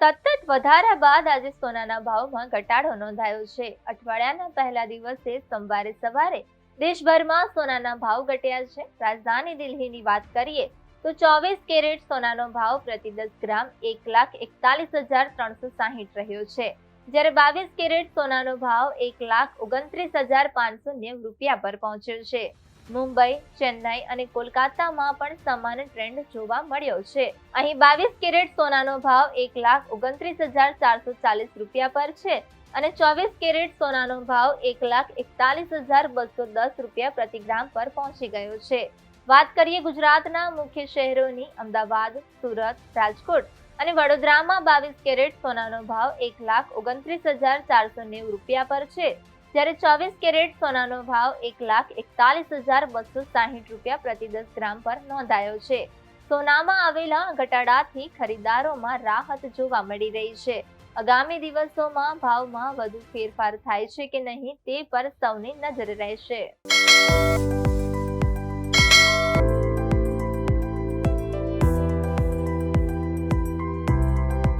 સતત વધારા બાદ આજે સોનાના ભાવમાં ઘટાડો નોંધાયો છે। અઠવાડિયાના પહેલા દિવસે સોમવારે સવારે દેશભરમાં સોનાના ભાવ ઘટ્યા છે। રાજધાની દિલ્હીની વાત કરીએ તો 24 કેરેટ સોનાનો ભાવ પ્રતિ 10 ગ્રામ 1,41,360 રહ્યો છે, જ્યારે 22 કેરેટ સોનાનો ભાવ 1,29,590 રૂપિયા પર પહોંચ્યો છે। મુંબઈ, ચેન્નઈ અને કોલકાતામાં પણ સમાન ટ્રેન્ડ જોવા મળ્યો છે। અહીં 22 કેરેટ સોનાનો ભાવ 1,29,440 રૂપિયા પર છે અને 24 કેરેટ સોનાનો ભાવ 1,41,210 રૂપિયા પ્રતિ ગ્રામ પર પહોંચી ગયો છે। વાત કરીએ ગુજરાતના મુખ્ય શહેરોની, અમદાવાદ, સુરત, રાજકોટ અને વડોદરામાં 22 કેરેટ સોનાનો ભાવ 1,29,490 રૂપિયા પર છે, જ્યારે 24 કેરેટ સોનાનો ભાવ 1,41,260 રૂપિયા પ્રતિ 10 ગ્રામ પર નોંધાયો છે। સોનામાં આવેલા ઘટાડાથી ખરીદારોમાં રાહત જોવા મળી રહી છે। આગામી દિવસોમાં ભાવમાં વધુ ફેરફાર થાય છે કે નહીં તે પર સૌની નજર રહેશે।